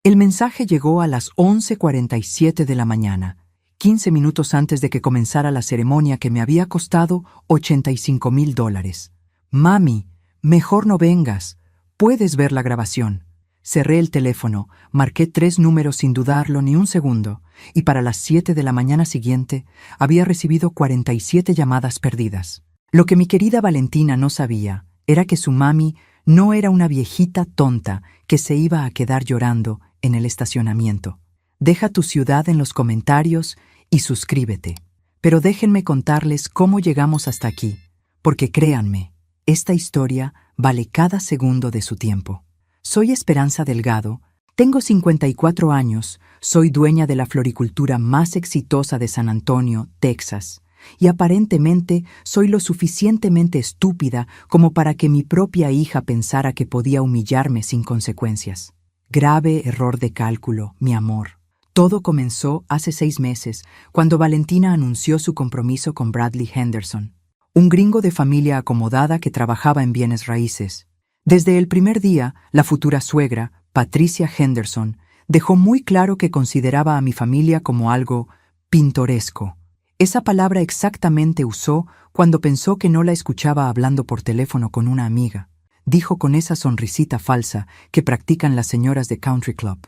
El mensaje llegó a las 11:47 de la mañana, 15 minutos antes de que comenzara la ceremonia que me había costado $85,000. Mami, mejor no vengas. Puedes ver la grabación. Cerré el teléfono, marqué 3 números sin dudarlo ni un segundo, y para las 7 de la mañana siguiente había recibido 47 llamadas perdidas. Lo que mi querida Valentina no sabía era que su mami no era una viejita tonta que se iba a quedar llorando en el estacionamiento. Deja tu ciudad en los comentarios y suscríbete. Pero déjenme contarles cómo llegamos hasta aquí, porque créanme, esta historia vale cada segundo de su tiempo. Soy Esperanza Delgado, tengo 54 años, soy dueña de la floricultura más exitosa de San Antonio, Texas, y aparentemente soy lo suficientemente estúpida como para que mi propia hija pensara que podía humillarme sin consecuencias. Grave error de cálculo, mi amor. Todo comenzó hace 6 meses, cuando Valentina anunció su compromiso con Bradley Henderson, un gringo de familia acomodada que trabajaba en bienes raíces. Desde el primer día, la futura suegra, Patricia Henderson, dejó muy claro que consideraba a mi familia como algo pintoresco. Esa palabra exactamente usó cuando pensó que no la escuchaba hablando por teléfono con una amiga. Dijo con esa sonrisita falsa que practican las señoras de Country Club.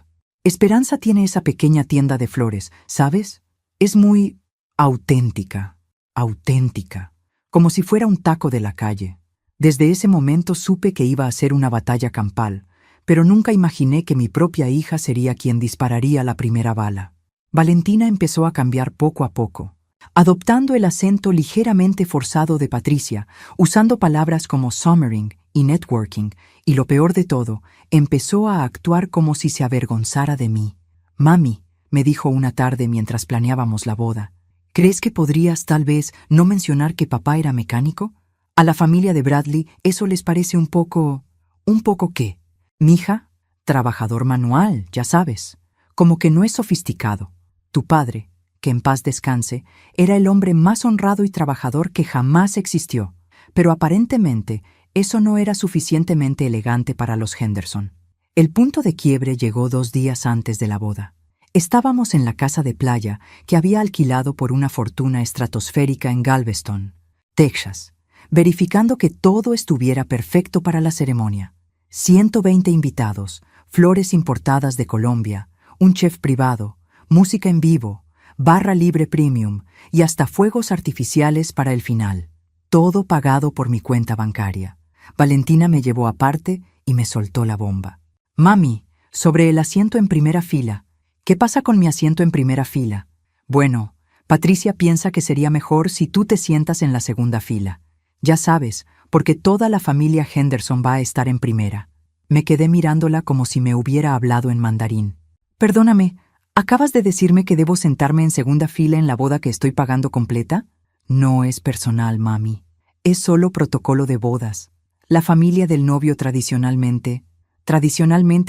Esperanza tiene esa pequeña tienda de flores, ¿sabes? Es muy auténtica, como si fuera un taco de la calle. Desde ese momento supe que iba a ser una batalla campal, pero nunca imaginé que mi propia hija sería quien dispararía la primera bala. Valentina empezó a cambiar poco a poco, adoptando el acento ligeramente forzado de Patricia, usando palabras como summering y networking, y lo peor de todo, empezó a actuar como si se avergonzara de mí. «Mami», me dijo una tarde mientras planeábamos la boda, «¿crees que podrías tal vez no mencionar que papá era mecánico? A la familia de Bradley eso les parece un poco... ¿Un poco qué? Mija, trabajador manual, ya sabes. Como que no es sofisticado. Tu padre, que en paz descanse, era el hombre más honrado y trabajador que jamás existió. Pero aparentemente eso no era suficientemente elegante para los Henderson. El punto de quiebre llegó 2 días antes de la boda. Estábamos en la casa de playa que había alquilado por una fortuna estratosférica en Galveston, Texas, verificando que todo estuviera perfecto para la ceremonia. 120 invitados, flores importadas de Colombia, un chef privado, música en vivo, barra libre premium y hasta fuegos artificiales para el final. Todo pagado por mi cuenta bancaria. Valentina me llevó aparte y me soltó la bomba. «Mami, sobre el asiento en primera fila. ¿Qué pasa con mi asiento en primera fila?» «Bueno, Patricia piensa que sería mejor si tú te sientas en la segunda fila. Ya sabes, porque toda la familia Henderson va a estar en primera». Me quedé mirándola como si me hubiera hablado en mandarín. «Perdóname, ¿acabas de decirme que debo sentarme en segunda fila en la boda que estoy pagando completa?» «No es personal, mami. Es solo protocolo de bodas. La familia del novio tradicionalmente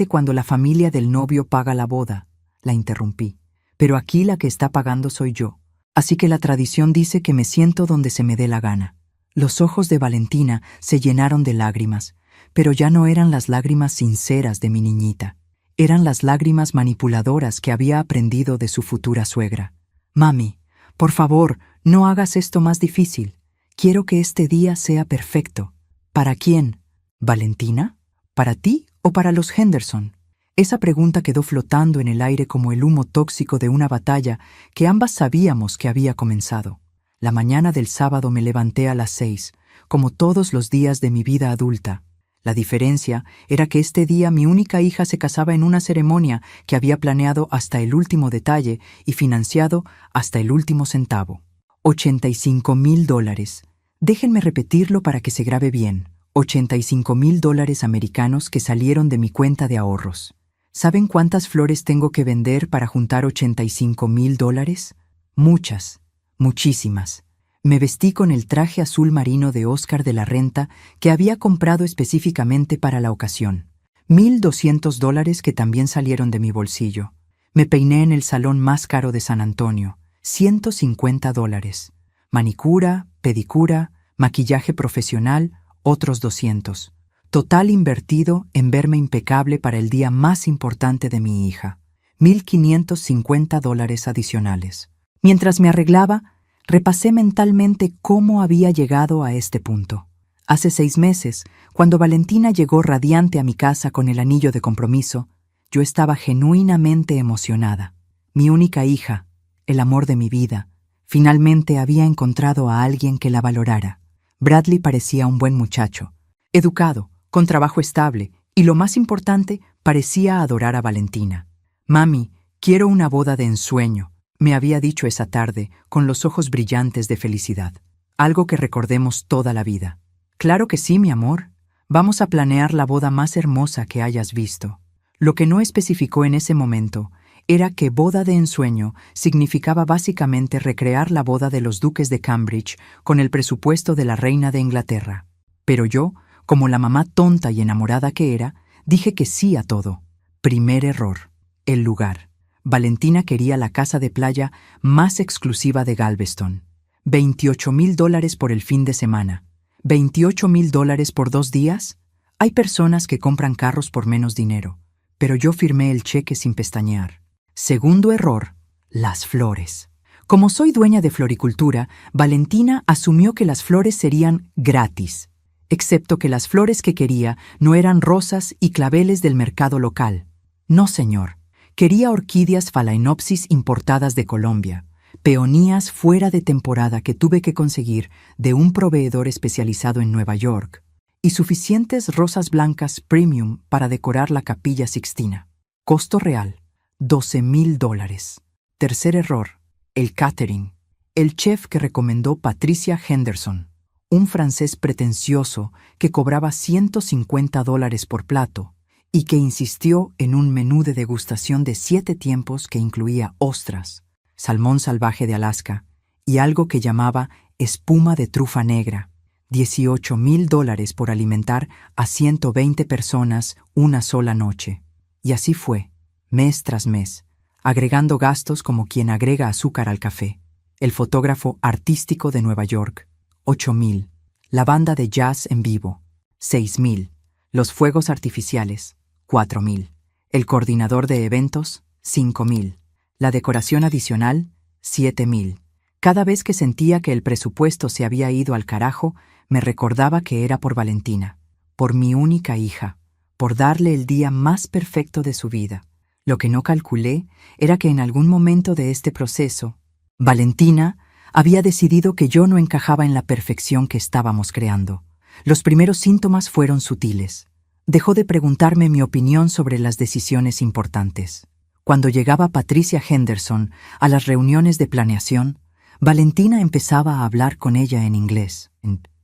cuando la familia del novio paga la boda», la interrumpí. «Pero aquí la que está pagando soy yo. Así que la tradición dice que me siento donde se me dé la gana». Los ojos de Valentina se llenaron de lágrimas, pero ya no eran las lágrimas sinceras de mi niñita. Eran las lágrimas manipuladoras que había aprendido de su futura suegra. «Mami, por favor, no hagas esto más difícil. Quiero que este día sea perfecto». «¿Para quién? ¿Valentina? ¿Para ti o para los Henderson?» Esa pregunta quedó flotando en el aire como el humo tóxico de una batalla que ambas sabíamos que había comenzado. La mañana del sábado me levanté a las 6, como todos los días de mi vida adulta. La diferencia era que este día mi única hija se casaba en una ceremonia que había planeado hasta el último detalle y financiado hasta el último centavo. $85,000. Déjenme repetirlo para que se grabe bien. $85,000 americanos que salieron de mi cuenta de ahorros. ¿Saben cuántas flores tengo que vender para juntar $85,000? Muchas, muchísimas. Me vestí con el traje azul marino de Oscar de la Renta que había comprado específicamente para la ocasión. $1,200 que también salieron de mi bolsillo. Me peiné en el salón más caro de San Antonio. $150. Manicura, pedicura, maquillaje profesional, otros 200. total invertido en verme impecable para el día más importante de mi hija. $1,550 adicionales. Mientras me arreglaba, repasé mentalmente cómo había llegado a este punto. Hace 6 meses, cuando Valentina llegó radiante a mi casa con el anillo de compromiso, yo estaba genuinamente emocionada. Mi única hija, el amor de mi vida, finalmente había encontrado a alguien que la valorara. Bradley parecía un buen muchacho, educado, con trabajo estable, y lo más importante, parecía adorar a Valentina. «Mami, quiero una boda de ensueño», me había dicho esa tarde, con los ojos brillantes de felicidad. Algo que recordemos toda la vida. «Claro que sí, mi amor. Vamos a planear la boda más hermosa que hayas visto». Lo que no especificó en ese momento era que boda de ensueño significaba básicamente recrear la boda de los duques de Cambridge con el presupuesto de la reina de Inglaterra. Pero yo, como la mamá tonta y enamorada que era, dije que sí a todo. Primer error. El lugar. Valentina quería la casa de playa más exclusiva de Galveston. $28,000 por el fin de semana. $28,000 por 2 días. Hay personas que compran carros por menos dinero, pero yo firmé el cheque sin pestañear. Segundo error, las flores. Como soy dueña de floricultura, Valentina asumió que las flores serían gratis, excepto que las flores que quería no eran rosas y claveles del mercado local. No, señor. Quería orquídeas Phalaenopsis importadas de Colombia, peonías fuera de temporada que tuve que conseguir de un proveedor especializado en Nueva York, y suficientes rosas blancas premium para decorar la Capilla Sixtina. Costo real, $12,000. Tercer error, el catering. El chef que recomendó Patricia Henderson, un francés pretencioso que cobraba $150 por plato y que insistió en un menú de degustación de 7 tiempos que incluía ostras, salmón salvaje de Alaska y algo que llamaba espuma de trufa negra. $18,000 por alimentar a 120 personas una sola noche. Y así fue, mes tras mes, agregando gastos como quien agrega azúcar al café. El fotógrafo artístico de Nueva York, $8,000. La banda de jazz en vivo, $6,000. Los fuegos artificiales, $4,000. El coordinador de eventos, $5,000. La decoración adicional, $7,000. Cada vez que sentía que el presupuesto se había ido al carajo, me recordaba que era por Valentina, por mi única hija, por darle el día más perfecto de su vida. Lo que no calculé era que en algún momento de este proceso, Valentina había decidido que yo no encajaba en la perfección que estábamos creando. Los primeros síntomas fueron sutiles. Dejó de preguntarme mi opinión sobre las decisiones importantes. Cuando llegaba Patricia Henderson a las reuniones de planeación, Valentina empezaba a hablar con ella en inglés.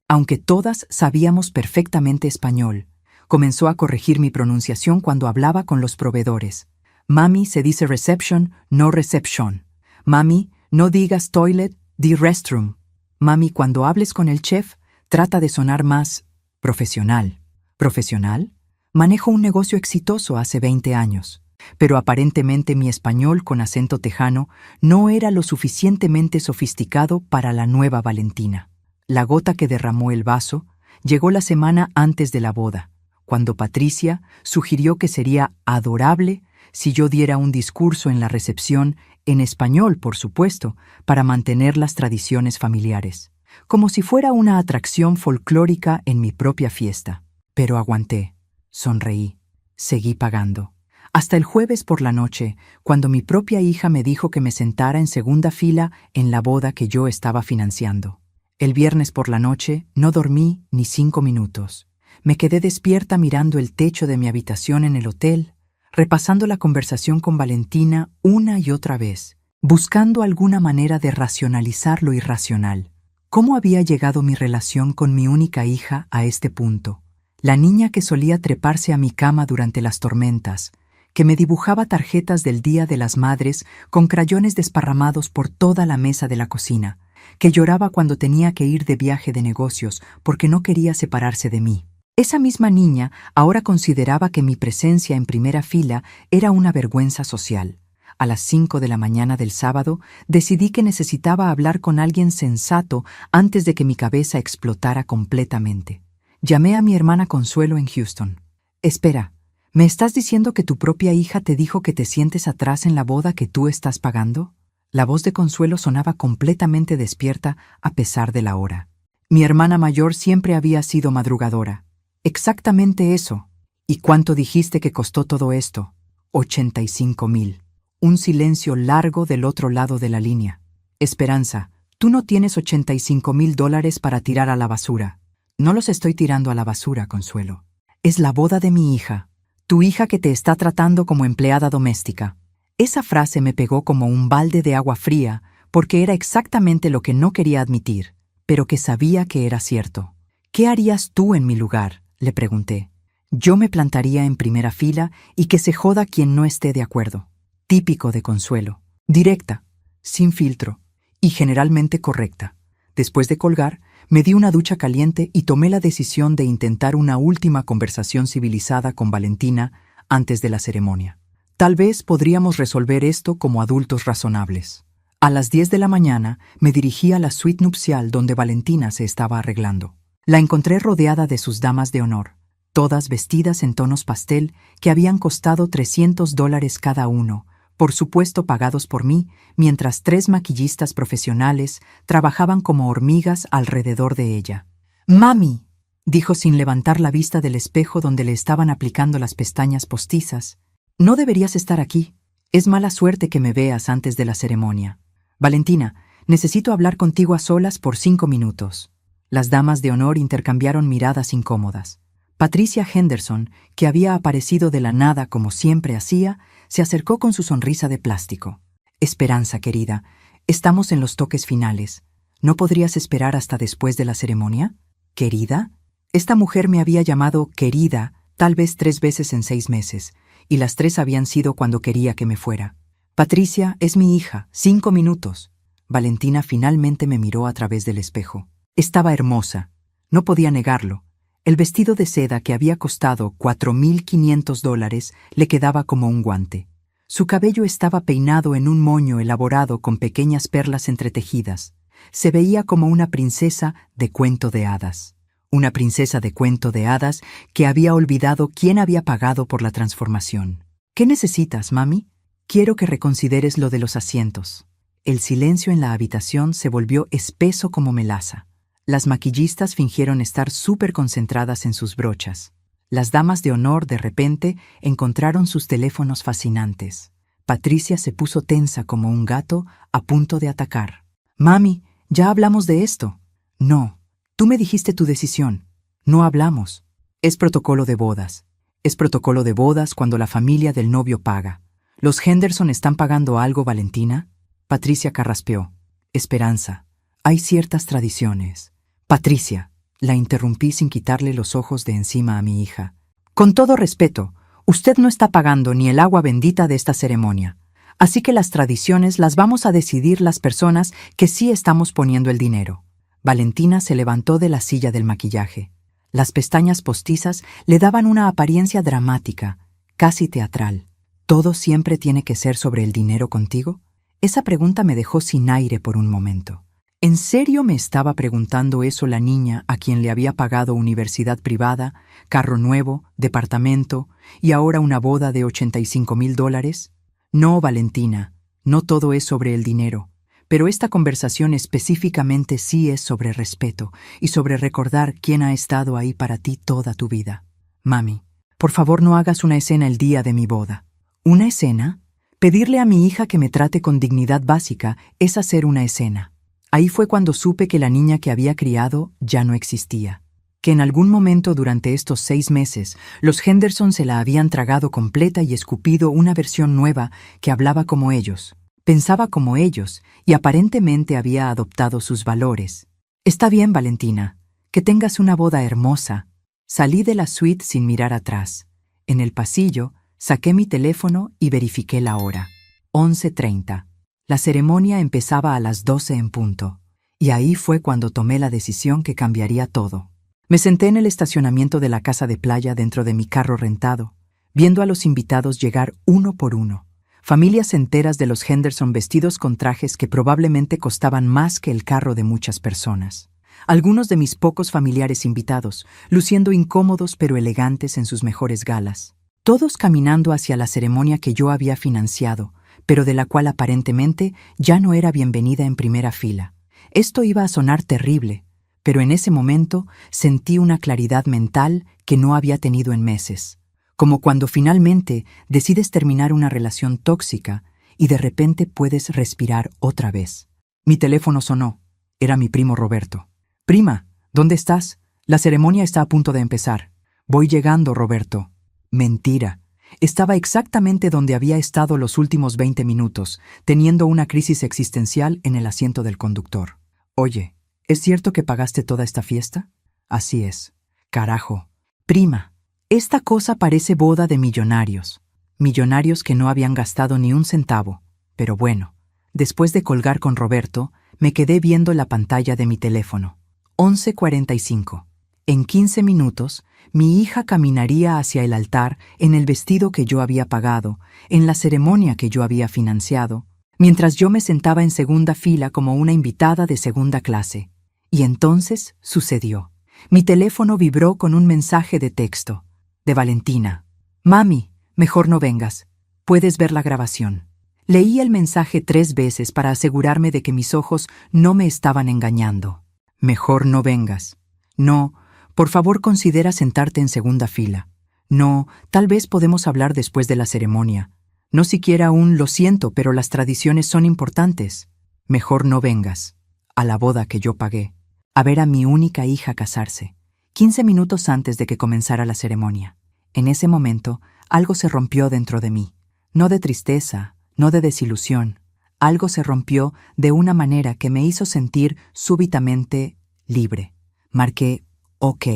Aunque todas sabíamos perfectamente español, comenzó a corregir mi pronunciación cuando hablaba con los proveedores. Mami, se dice reception, no reception. Mami, no digas toilet, di restroom. Mami, cuando hables con el chef, trata de sonar más profesional. ¿Profesional? Manejo un negocio exitoso hace 20 años, pero aparentemente mi español con acento tejano no era lo suficientemente sofisticado para la nueva Valentina. La gota que derramó el vaso llegó la semana antes de la boda, cuando Patricia sugirió que sería adorable si yo diera un discurso en la recepción, en español, por supuesto, para mantener las tradiciones familiares, como si fuera una atracción folclórica en mi propia fiesta. Pero aguanté, sonreí, seguí pagando. Hasta el jueves por la noche, cuando mi propia hija me dijo que me sentara en segunda fila en la boda que yo estaba financiando. El viernes por la noche no dormí ni 5 minutos. Me quedé despierta mirando el techo de mi habitación en el hotel, repasando la conversación con Valentina una y otra vez, buscando alguna manera de racionalizar lo irracional. ¿Cómo había llegado mi relación con mi única hija a este punto? La niña que solía treparse a mi cama durante las tormentas, que me dibujaba tarjetas del Día de las Madres con crayones desparramados por toda la mesa de la cocina, que lloraba cuando tenía que ir de viaje de negocios porque no quería separarse de mí. Esa misma niña ahora consideraba que mi presencia en primera fila era una vergüenza social. A las 5 de la mañana del sábado decidí que necesitaba hablar con alguien sensato antes de que mi cabeza explotara completamente. Llamé a mi hermana Consuelo en Houston. Espera, ¿me estás diciendo que tu propia hija te dijo que te sientes atrás en la boda que tú estás pagando? La voz de Consuelo sonaba completamente despierta a pesar de la hora. Mi hermana mayor siempre había sido madrugadora. Exactamente eso. ¿Y cuánto dijiste que costó todo esto? 85,000. Un silencio largo del otro lado de la línea. Esperanza, tú no tienes $85,000 para tirar a la basura. No los estoy tirando a la basura, Consuelo. Es la boda de mi hija. Tu hija que te está tratando como empleada doméstica. Esa frase me pegó como un balde de agua fría porque era exactamente lo que no quería admitir, pero que sabía que era cierto. ¿Qué harías tú en mi lugar?, le pregunté. Yo me plantaría en primera fila y que se joda quien no esté de acuerdo. Típico de Consuelo. Directa, sin filtro y generalmente correcta. Después de colgar, me di una ducha caliente y tomé la decisión de intentar una última conversación civilizada con Valentina antes de la ceremonia. Tal vez podríamos resolver esto como adultos razonables. A las 10 de la mañana me dirigí a la suite nupcial donde Valentina se estaba arreglando. La encontré rodeada de sus damas de honor, todas vestidas en tonos pastel que habían costado $300 cada uno, por supuesto pagados por mí, mientras 3 maquillistas profesionales trabajaban como hormigas alrededor de ella. «Mami», dijo sin levantar la vista del espejo donde le estaban aplicando las pestañas postizas, «no deberías estar aquí. Es mala suerte que me veas antes de la ceremonia. Valentina, necesito hablar contigo a solas por 5 minutos». Las damas de honor intercambiaron miradas incómodas. Patricia Henderson, que había aparecido de la nada como siempre hacía, se acercó con su sonrisa de plástico. «Esperanza, querida, estamos en los toques finales. ¿No podrías esperar hasta después de la ceremonia?» «¿Querida?» Esta mujer me había llamado querida tal vez 3 veces en 6 meses, y las 3 habían sido cuando quería que me fuera. «Patricia es mi hija, 5 minutos». Valentina finalmente me miró a través del espejo. Estaba hermosa. No podía negarlo. El vestido de seda que había costado $4,500 le quedaba como un guante. Su cabello estaba peinado en un moño elaborado con pequeñas perlas entretejidas. Se veía como una princesa de cuento de hadas. Una princesa de cuento de hadas que había olvidado quién había pagado por la transformación. «¿Qué necesitas, mami?» «Quiero que reconsideres lo de los asientos». El silencio en la habitación se volvió espeso como melaza. Las maquillistas fingieron estar súper concentradas en sus brochas. Las damas de honor, de repente, encontraron sus teléfonos fascinantes. Patricia se puso tensa como un gato a punto de atacar. «Mami, ya hablamos de esto». «No, tú me dijiste tu decisión. No hablamos. Es protocolo de bodas. Es protocolo de bodas cuando la familia del novio paga. ¿Los Henderson están pagando algo, Valentina?» Patricia carraspeó. «Esperanza, hay ciertas tradiciones». «Patricia», la interrumpí sin quitarle los ojos de encima a mi hija. «Con todo respeto, usted no está pagando ni el agua bendita de esta ceremonia. Así que las tradiciones las vamos a decidir las personas que sí estamos poniendo el dinero». Valentina se levantó de la silla del maquillaje. Las pestañas postizas le daban una apariencia dramática, casi teatral. ¿Todo siempre tiene que ser sobre el dinero contigo? Esa pregunta me dejó sin aire por un momento. ¿En serio me estaba preguntando eso la niña a quien le había pagado universidad privada, carro nuevo, departamento y ahora una boda de $85,000? No, Valentina, no todo es sobre el dinero, pero esta conversación específicamente sí es sobre respeto y sobre recordar quién ha estado ahí para ti toda tu vida. Mami, por favor no hagas una escena el día de mi boda. ¿Una escena? Pedirle a mi hija que me trate con dignidad básica es hacer una escena. Ahí fue cuando supe que la niña que había criado ya no existía. Que en algún momento durante estos 6 meses, los Henderson se la habían tragado completa y escupido una versión nueva que hablaba como ellos, pensaba como ellos y aparentemente había adoptado sus valores. «Está bien, Valentina. Que tengas una boda hermosa». Salí de la suite sin mirar atrás. En el pasillo, saqué mi teléfono y verifiqué la hora. 11:30. La ceremonia empezaba a las 12 en punto, y ahí fue cuando tomé la decisión que cambiaría todo. Me senté en el estacionamiento de la casa de playa dentro de mi carro rentado, viendo a los invitados llegar uno por uno. Familias enteras de los Henderson vestidos con trajes que probablemente costaban más que el carro de muchas personas. algunos de mis pocos familiares invitados, luciendo incómodos pero elegantes en sus mejores galas. Todos caminando hacia la ceremonia que yo había financiado, pero de la cual aparentemente ya no era bienvenida en primera fila. Esto iba a sonar terrible, pero en ese momento sentí una claridad mental que no había tenido en meses. Como cuando finalmente decides terminar una relación tóxica y de repente puedes respirar otra vez. Mi teléfono sonó. Era mi primo Roberto. «Prima, ¿dónde estás? La ceremonia está a punto de empezar». «Voy llegando, Roberto». Mentira. Estaba exactamente donde había estado los últimos 20 minutos, teniendo una crisis existencial en el asiento del conductor. «Oye, ¿es cierto que pagaste toda esta fiesta?» «Así es». «Carajo. Prima, esta cosa parece boda de millonarios». Millonarios que no habían gastado ni un centavo. Pero bueno, después de colgar con Roberto, me quedé viendo la pantalla de mi teléfono. 11:45. En 15 minutos, mi hija caminaría hacia el altar en el vestido que yo había pagado, en la ceremonia que yo había financiado, mientras yo me sentaba en segunda fila como una invitada de segunda clase. Y entonces sucedió. Mi teléfono vibró con un mensaje de texto, de Valentina. «Mami, mejor no vengas. Puedes ver la grabación». Leí el mensaje 3 veces para asegurarme de que mis ojos no me estaban engañando. «Mejor no vengas». «No, por favor considera sentarte en segunda fila». «No, tal vez podemos hablar después de la ceremonia». «No siquiera un lo siento, pero las tradiciones son importantes». «Mejor no vengas». A la boda que yo pagué. A ver a mi única hija casarse. 15 minutos antes de que comenzara la ceremonia. En ese momento, algo se rompió dentro de mí. No de tristeza, no de desilusión. Algo se rompió de una manera que me hizo sentir súbitamente libre. Marqué «OK»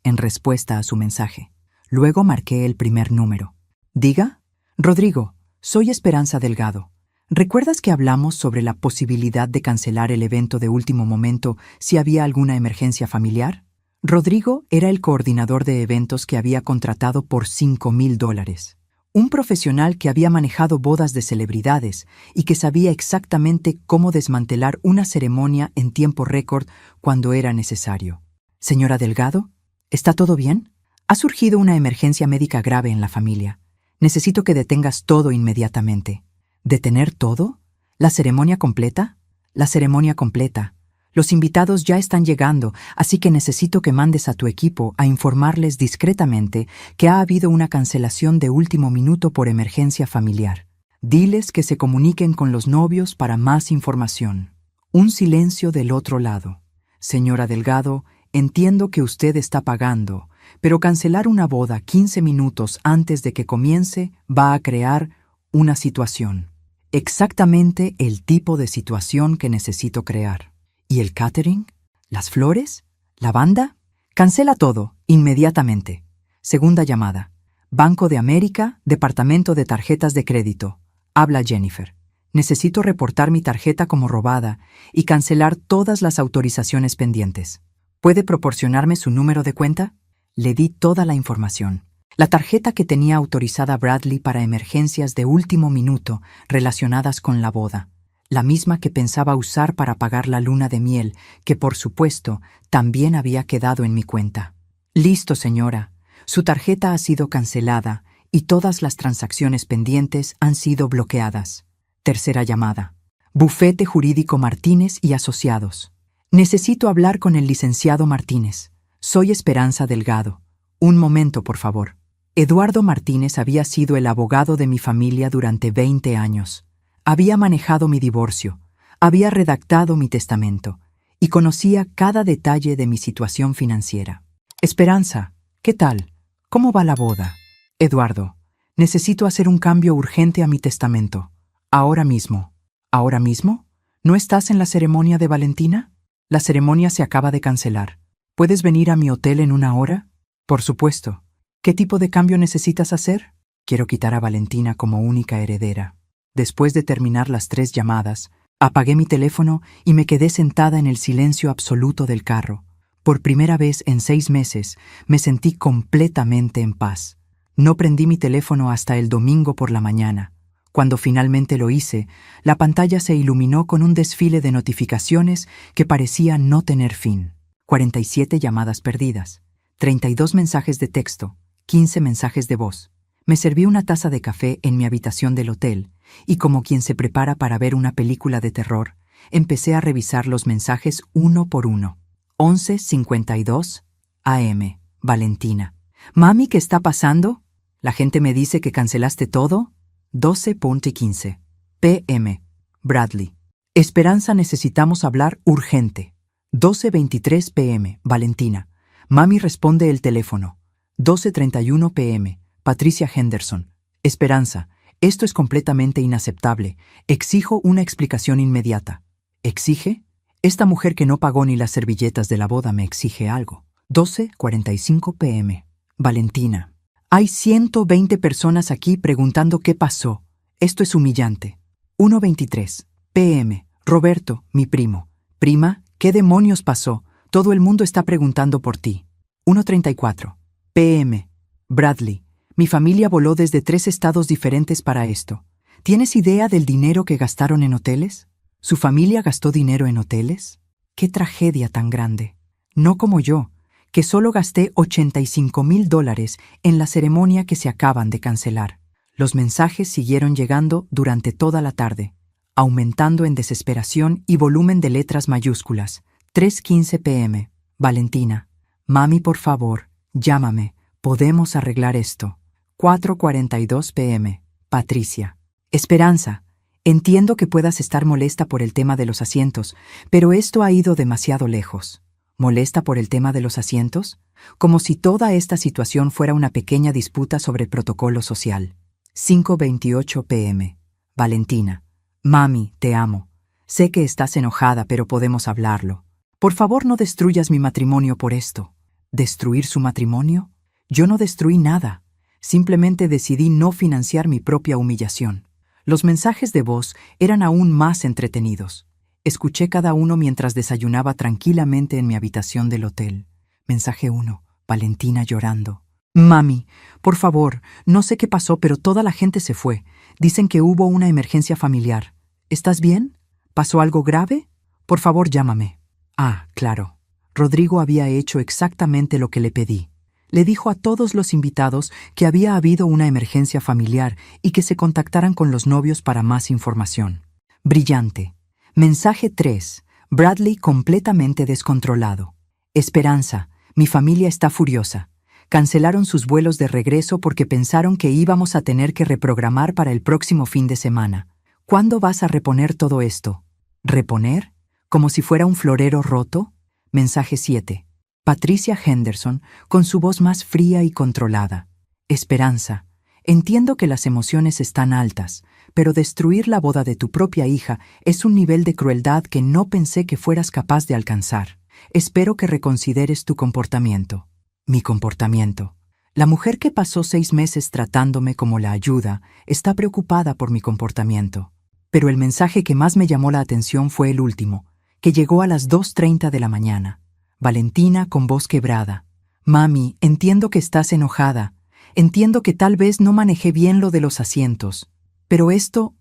en respuesta a su mensaje. Luego marqué el primer número. «Diga». «Rodrigo, soy Esperanza Delgado. ¿Recuerdas que hablamos sobre la posibilidad de cancelar el evento de último momento si había alguna emergencia familiar?» Rodrigo era el coordinador de eventos que había contratado por $5,000. Un profesional que había manejado bodas de celebridades y que sabía exactamente cómo desmantelar una ceremonia en tiempo récord cuando era necesario. «Señora Delgado, ¿está todo bien? Ha surgido una emergencia médica grave en la familia. Necesito que detengas todo inmediatamente». ¿Detener todo? ¿La ceremonia completa? La ceremonia completa. Los invitados ya están llegando, así que necesito que mandes a tu equipo a informarles discretamente que ha habido una cancelación de último minuto por emergencia familiar. Diles que se comuniquen con los novios para más información. Un silencio del otro lado. «Señora Delgado, entiendo que usted está pagando, pero cancelar una boda 15 minutos antes de que comience va a crear una situación». Exactamente el tipo de situación que necesito crear. ¿Y el catering? ¿Las flores? ¿La banda? Cancela todo, inmediatamente. Segunda llamada. Banco de América, Departamento de Tarjetas de Crédito. Habla Jennifer. Necesito reportar mi tarjeta como robada y cancelar todas las autorizaciones pendientes. ¿Puede proporcionarme su número de cuenta? Le di toda la información. La tarjeta que tenía autorizada Bradley para emergencias de último minuto relacionadas con la boda. La misma que pensaba usar para pagar la luna de miel, que por supuesto también había quedado en mi cuenta. «Listo, señora. Su tarjeta ha sido cancelada y todas las transacciones pendientes han sido bloqueadas». Tercera llamada. Bufete Jurídico Martínez y Asociados. «Necesito hablar con el licenciado Martínez. Soy Esperanza Delgado. Un momento, por favor». Eduardo Martínez había sido el abogado de mi familia durante 20 años. Había manejado mi divorcio, había redactado mi testamento y conocía cada detalle de mi situación financiera. «Esperanza, ¿qué tal? ¿Cómo va la boda?» «Eduardo, necesito hacer un cambio urgente a mi testamento. Ahora mismo». «¿Ahora mismo? ¿No estás en la ceremonia de Valentina?» «La ceremonia se acaba de cancelar. ¿Puedes venir a mi hotel en 1 hora?» «Por supuesto». «¿Qué tipo de cambio necesitas hacer?» «Quiero quitar a Valentina como única heredera». Después de terminar las 3 llamadas, apagué mi teléfono y me quedé sentada en el silencio absoluto del carro. Por primera vez en 6 meses, me sentí completamente en paz. No prendí mi teléfono hasta el domingo por la mañana. Cuando finalmente lo hice, la pantalla se iluminó con un desfile de notificaciones que parecía no tener fin. 47 llamadas perdidas, 32 mensajes de texto, 15 mensajes de voz. Me serví una taza de café en mi habitación del hotel y, como quien se prepara para ver una película de terror, empecé a revisar los mensajes uno por uno. 11:52 a.m. Valentina. Mami, ¿qué está pasando? La gente me dice que cancelaste todo. 12:15 p.m. Bradley. Esperanza, necesitamos hablar urgente. 12:23 p.m. Valentina. Mami, responde el teléfono. 12:31 p.m. Patricia Henderson. Esperanza, esto es completamente inaceptable. Exijo una explicación inmediata. ¿Exige? Esta mujer que no pagó ni las servilletas de la boda me exige algo. 12:45 p.m. Valentina. Hay 120 personas aquí preguntando qué pasó. Esto es humillante. 1:23 p.m. Roberto, mi primo. Prima, ¿qué demonios pasó? Todo el mundo está preguntando por ti. 1:34 p.m. Bradley. Mi familia voló desde 3 estados diferentes para esto. ¿Tienes idea del dinero que gastaron en hoteles? ¿Su familia gastó dinero en hoteles? ¡Qué tragedia tan grande! No como yo, que solo gasté $85,000 en la ceremonia que se acaban de cancelar. Los mensajes siguieron llegando durante toda la tarde, aumentando en desesperación y volumen de letras mayúsculas. 3:15 p.m. Valentina. Mami, por favor, llámame. Podemos arreglar esto. 4:42 p.m. Patricia. Esperanza. Entiendo que puedas estar molesta por el tema de los asientos, pero esto ha ido demasiado lejos. ¿Molesta por el tema de los asientos? Como si toda esta situación fuera una pequeña disputa sobre protocolo social. 5:28 p.m. Valentina. Mami, te amo. Sé que estás enojada, pero podemos hablarlo. Por favor, no destruyas mi matrimonio por esto. ¿Destruir su matrimonio? Yo no destruí nada. Simplemente decidí no financiar mi propia humillación. Los mensajes de voz eran aún más entretenidos. Escuché cada uno mientras desayunaba tranquilamente en mi habitación del hotel. Mensaje 1. Valentina llorando. Mami, por favor, no sé qué pasó, pero toda la gente se fue. Dicen que hubo una emergencia familiar. ¿Estás bien? ¿Pasó algo grave? Por favor, llámame. Ah, claro. Rodrigo había hecho exactamente lo que le pedí. Le dijo a todos los invitados que había habido una emergencia familiar y que se contactaran con los novios para más información. Brillante. Mensaje 3. Bradley completamente descontrolado. Esperanza, mi familia está furiosa. Cancelaron sus vuelos de regreso porque pensaron que íbamos a tener que reprogramar para el próximo fin de semana. ¿Cuándo vas a reponer todo esto? ¿Reponer? ¿Como si fuera un florero roto? Mensaje 7. Patricia Henderson, con su voz más fría y controlada. Esperanza, entiendo que las emociones están altas, pero destruir la boda de tu propia hija es un nivel de crueldad que no pensé que fueras capaz de alcanzar. Espero que reconsideres tu comportamiento. Mi comportamiento. La mujer que pasó 6 meses tratándome como la ayuda está preocupada por mi comportamiento. Pero el mensaje que más me llamó la atención fue el último, que llegó a las 2:30 de la mañana. Valentina con voz quebrada. Mami, entiendo que estás enojada. Entiendo que tal vez no manejé bien lo de los asientos. Pero esto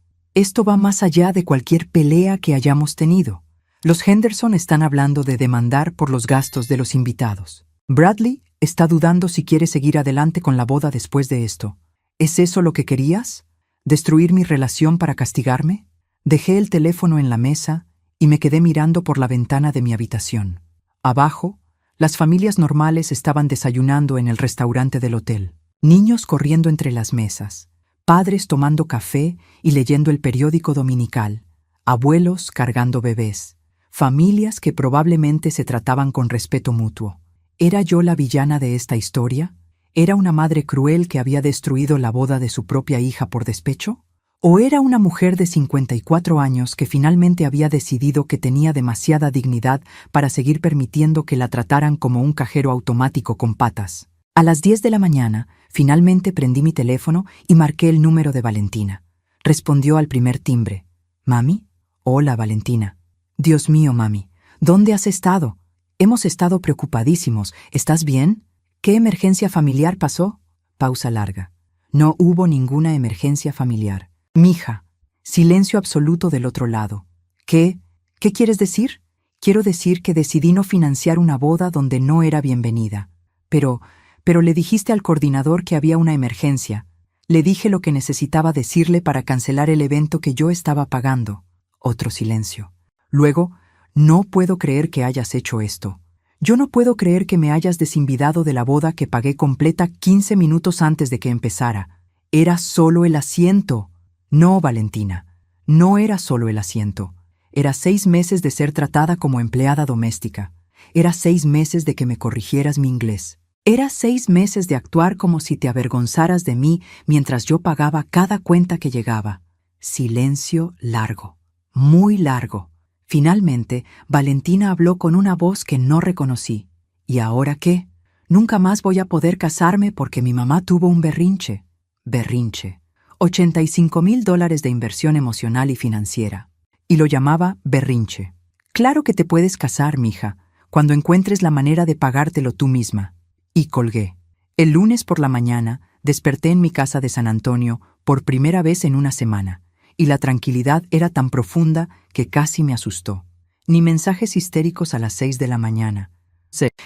va más allá de cualquier pelea que hayamos tenido. Los Henderson están hablando de demandar por los gastos de los invitados. Bradley está dudando si quiere seguir adelante con la boda después de esto. ¿Es eso lo que querías? ¿Destruir mi relación para castigarme? Dejé el teléfono en la mesa y me quedé mirando por la ventana de mi habitación. Abajo, las familias normales estaban desayunando en el restaurante del hotel. Niños corriendo entre las mesas, padres tomando café y leyendo el periódico dominical, abuelos cargando bebés, familias que probablemente se trataban con respeto mutuo. ¿Era yo la villana de esta historia? ¿Era una madre cruel que había destruido la boda de su propia hija por despecho? ¿O era una mujer de 54 años que finalmente había decidido que tenía demasiada dignidad para seguir permitiendo que la trataran como un cajero automático con patas? A las 10 de la mañana, finalmente prendí mi teléfono y marqué el número de Valentina. Respondió al primer timbre. ¿Mami? Hola, Valentina. Dios mío, mami, ¿dónde has estado? Hemos estado preocupadísimos. ¿Estás bien? ¿Qué emergencia familiar pasó? Pausa larga. No hubo ninguna emergencia familiar. Mija. Silencio absoluto del otro lado. ¿Qué quieres decir? Quiero decir que decidí no financiar una boda donde no era bienvenida. Pero le dijiste al coordinador que había una emergencia. Le dije lo que necesitaba decirle para cancelar el evento que yo estaba pagando. Otro silencio. Luego, no puedo creer que hayas hecho esto. Yo no puedo creer que me hayas desinvitado de la boda que pagué completa 15 minutos antes de que empezara. Era solo el asiento. No, Valentina, no era solo el asiento. Era 6 meses de ser tratada como empleada doméstica. Era 6 meses de que me corrigieras mi inglés. Era 6 meses de actuar como si te avergonzaras de mí mientras yo pagaba cada cuenta que llegaba. Silencio largo, muy largo. Finalmente, Valentina habló con una voz que no reconocí. ¿Y ahora qué? Nunca más voy a poder casarme porque mi mamá tuvo un berrinche. Berrinche. $85,000 de inversión emocional y financiera. Y lo llamaba berrinche. Claro que te puedes casar, mija, cuando encuentres la manera de pagártelo tú misma. Y colgué. El lunes por la mañana desperté en mi casa de San Antonio por primera vez en una semana, y la tranquilidad era tan profunda que casi me asustó. Ni mensajes histéricos a las 6 de la mañana.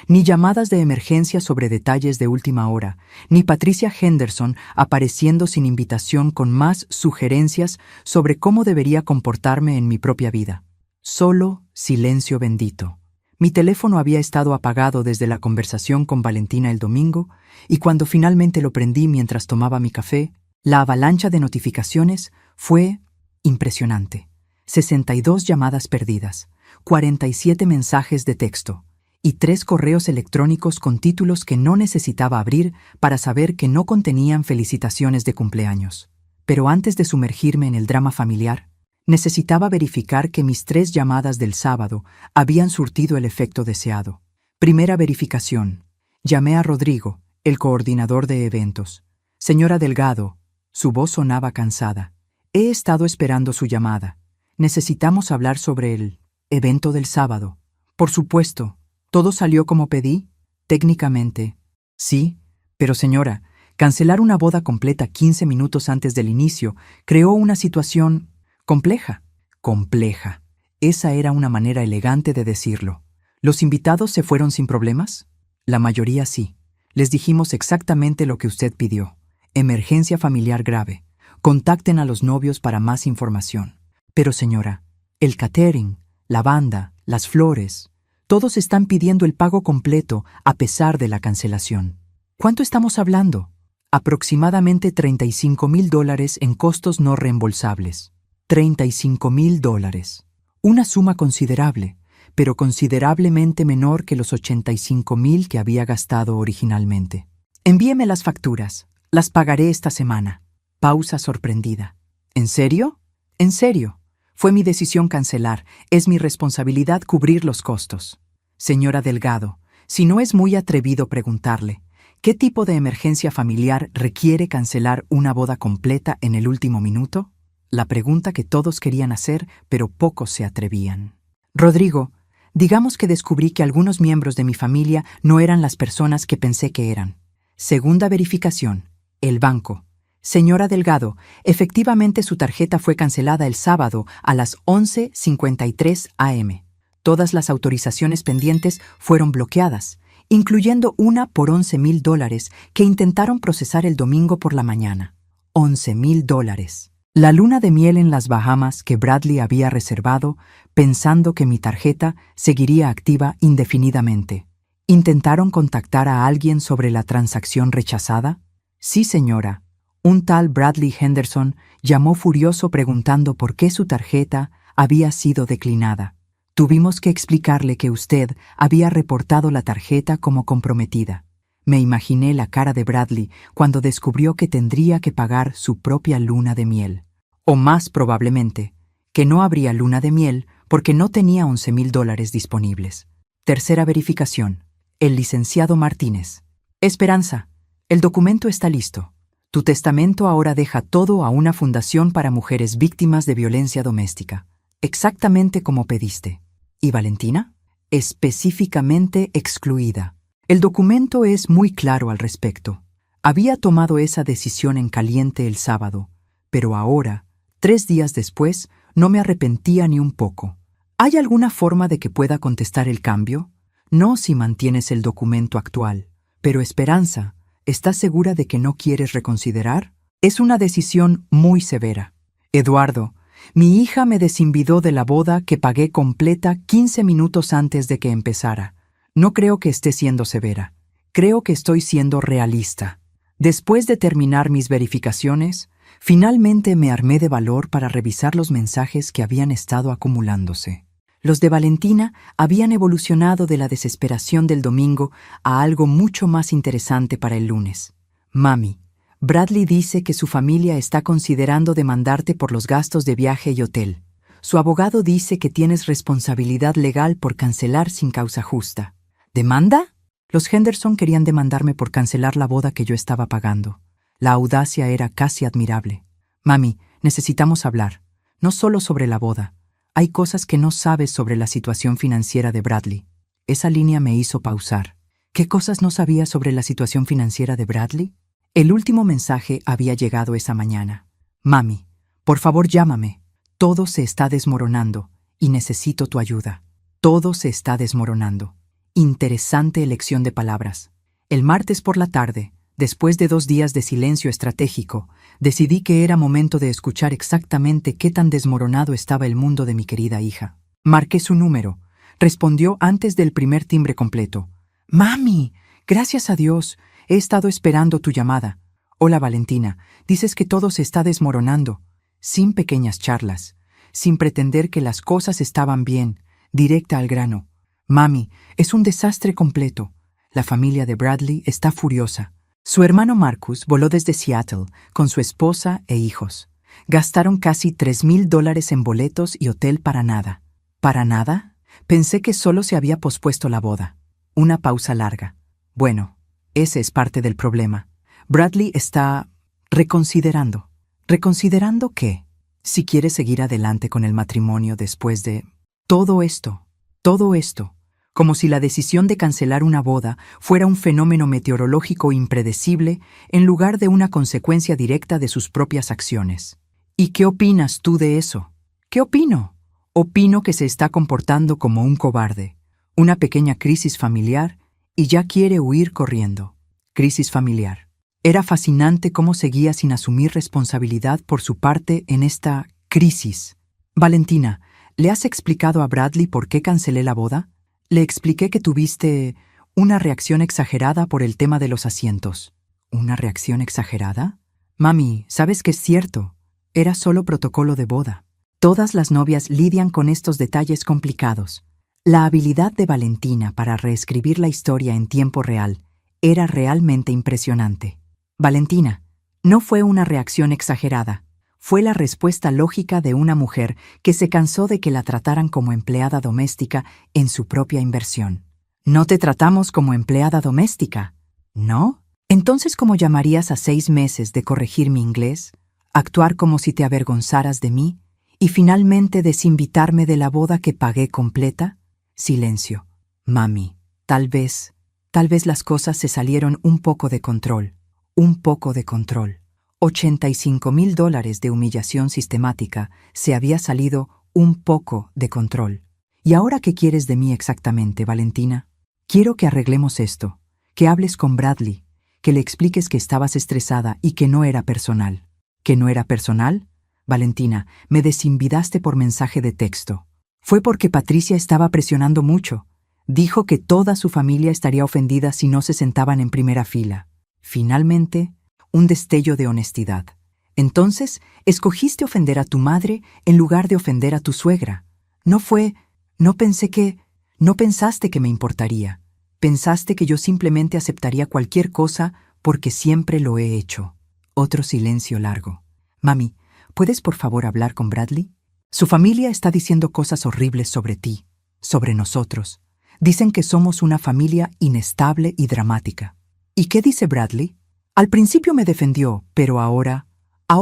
Ni llamadas de emergencia sobre detalles de última hora, ni Patricia Henderson apareciendo sin invitación con más sugerencias sobre cómo debería comportarme en mi propia vida. Solo silencio bendito. Mi teléfono había estado apagado desde la conversación con Valentina el domingo, y cuando finalmente lo prendí mientras tomaba mi café, la avalancha de notificaciones fue impresionante. 62 llamadas perdidas, 47 mensajes de texto y 3 correos electrónicos con títulos que no necesitaba abrir para saber que no contenían felicitaciones de cumpleaños. Pero antes de sumergirme en el drama familiar, necesitaba verificar que mis 3 llamadas del sábado habían surtido el efecto deseado. Primera verificación. Llamé a Rodrigo, el coordinador de eventos. Señora Delgado, su voz sonaba cansada. He estado esperando su llamada. Necesitamos hablar sobre el evento del sábado. Por supuesto. ¿Todo salió como pedí? Técnicamente. Sí, pero señora, cancelar una boda completa 15 minutos antes del inicio creó una situación compleja. Compleja. Esa era una manera elegante de decirlo. ¿Los invitados se fueron sin problemas? La mayoría sí. Les dijimos exactamente lo que usted pidió. Emergencia familiar grave. Contacten a los novios para más información. Pero señora, el catering, la banda, las flores, todos están pidiendo el pago completo a pesar de la cancelación. ¿Cuánto estamos hablando? Aproximadamente $35,000 en costos no reembolsables. $35,000. Una suma considerable, pero considerablemente menor que los $85,000 que había gastado originalmente. Envíeme las facturas. Las pagaré esta semana. Pausa sorprendida. ¿En serio? En serio. Fue mi decisión cancelar. Es mi responsabilidad cubrir los costos. Señora Delgado, si no es muy atrevido preguntarle, ¿qué tipo de emergencia familiar requiere cancelar una boda completa en el último minuto? La pregunta que todos querían hacer, pero pocos se atrevían. Rodrigo, digamos que descubrí que algunos miembros de mi familia no eran las personas que pensé que eran. Segunda verificación. El banco. Señora Delgado, efectivamente su tarjeta fue cancelada el sábado a las 11:53 a.m. Todas las autorizaciones pendientes fueron bloqueadas, incluyendo una por $11,000 que intentaron procesar el domingo por la mañana. $11,000. La luna de miel en las Bahamas que Bradley había reservado, pensando que mi tarjeta seguiría activa indefinidamente. ¿Intentaron contactar a alguien sobre la transacción rechazada? Sí, señora. Un tal Bradley Henderson llamó furioso preguntando por qué su tarjeta había sido declinada. Tuvimos que explicarle que usted había reportado la tarjeta como comprometida. Me imaginé la cara de Bradley cuando descubrió que tendría que pagar su propia luna de miel. O más probablemente, que no habría luna de miel porque no tenía $11,000 disponibles. Tercera verificación. El licenciado Martínez. Esperanza, el documento está listo. Tu testamento ahora deja todo a una fundación para mujeres víctimas de violencia doméstica, exactamente como pediste. ¿Y Valentina? Específicamente excluida. El documento es muy claro al respecto. Había tomado esa decisión en caliente el sábado, pero ahora, 3 días después, no me arrepentía ni un poco. ¿Hay alguna forma de que pueda contestar el cambio? No si mantienes el documento actual. Pero Esperanza, ¿estás segura de que no quieres reconsiderar? Es una decisión muy severa. Eduardo, mi hija me desinvidó de la boda que pagué completa 15 minutos antes de que empezara. No creo que esté siendo severa. Creo que estoy siendo realista. Después de terminar mis verificaciones, finalmente me armé de valor para revisar los mensajes que habían estado acumulándose. Los de Valentina habían evolucionado de la desesperación del domingo a algo mucho más interesante para el lunes. Mami, Bradley dice que su familia está considerando demandarte por los gastos de viaje y hotel. Su abogado dice que tienes responsabilidad legal por cancelar sin causa justa. ¿Demanda? Los Henderson querían demandarme por cancelar la boda que yo estaba pagando. La audacia era casi admirable. Mami, necesitamos hablar. No solo sobre la boda. Hay cosas que no sabes sobre la situación financiera de Bradley. Esa línea me hizo pausar. ¿Qué cosas no sabía sobre la situación financiera de Bradley? El último mensaje había llegado esa mañana. Mami, por favor llámame. Todo se está desmoronando y necesito tu ayuda. Todo se está desmoronando. Interesante elección de palabras. El martes por la tarde, después de 2 días de silencio estratégico, decidí que era momento de escuchar exactamente qué tan desmoronado estaba el mundo de mi querida hija. Marqué su número. Respondió antes del primer timbre completo. Mami, gracias a Dios. He estado esperando tu llamada. Hola, Valentina. Dices que todo se está desmoronando. Sin pequeñas charlas. Sin pretender que las cosas estaban bien. Directa al grano. Mami, es un desastre completo. La familia de Bradley está furiosa. Su hermano Marcus voló desde Seattle con su esposa e hijos. Gastaron casi $3,000 en boletos y hotel para nada. ¿Para nada? Pensé que solo se había pospuesto la boda. Una pausa larga. Bueno, ese es parte del problema. Bradley está reconsiderando. ¿Reconsiderando qué? Si quiere seguir adelante con el matrimonio después de todo esto. Como si la decisión de cancelar una boda fuera un fenómeno meteorológico impredecible en lugar de una consecuencia directa de sus propias acciones. ¿Y qué opinas tú de eso? ¿Qué opino? Opino que se está comportando como un cobarde. Una pequeña crisis familiar y ya quiere huir corriendo. Crisis familiar. Era fascinante cómo seguía sin asumir responsabilidad por su parte en esta crisis. Valentina, ¿le has explicado a Bradley por qué cancelé la boda? Le expliqué que tuviste una reacción exagerada por el tema de los asientos. ¿Una reacción exagerada? Mami, sabes que es cierto. Era solo protocolo de boda. Todas las novias lidian con estos detalles complicados. La habilidad de Valentina para reescribir la historia en tiempo real era realmente impresionante. Valentina, no fue una reacción exagerada. Fue la respuesta lógica de una mujer que se cansó de que la trataran como empleada doméstica en su propia inversión. ¿No te tratamos como empleada doméstica? ¿No? Entonces, ¿cómo llamarías a 6 meses de corregir mi inglés, actuar como si te avergonzaras de mí y finalmente desinvitarme de la boda que pagué completa? Silencio. Mami, tal vez las cosas se salieron un poco de control. Un poco de control. $85,000 de humillación sistemática se había salido un poco de control. ¿Y ahora qué quieres de mí exactamente, Valentina? Quiero que arreglemos esto, que hables con Bradley, que le expliques que estabas estresada y que no era personal. ¿Que no era personal? Valentina, me desinvidaste por mensaje de texto. Fue porque Patricia estaba presionando mucho. Dijo que toda su familia estaría ofendida si no se sentaban en primera fila. Finalmente, un destello de honestidad. Entonces, escogiste ofender a tu madre en lugar de ofender a tu suegra. No pensaste que me importaría. Pensaste que yo simplemente aceptaría cualquier cosa porque siempre lo he hecho. Otro silencio largo. Mami, ¿puedes por favor hablar con Bradley? Su familia está diciendo cosas horribles sobre ti, sobre nosotros. Dicen que somos una familia inestable y dramática. ¿Y qué dice Bradley? Al principio me defendió, pero ahora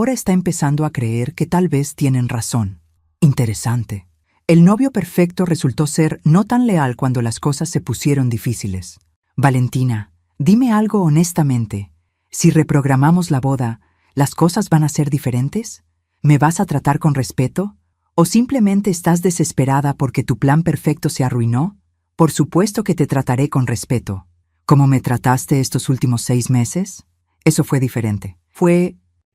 está empezando a creer que tal vez tienen razón. Interesante. El novio perfecto resultó ser no tan leal cuando las cosas se pusieron difíciles. Valentina, dime algo honestamente. Si reprogramamos la boda, ¿las cosas van a ser diferentes? ¿Me vas a tratar con respeto? ¿O simplemente estás desesperada porque tu plan perfecto se arruinó? Por supuesto que te trataré con respeto. ¿Cómo me trataste estos últimos 6 meses? Eso fue diferente.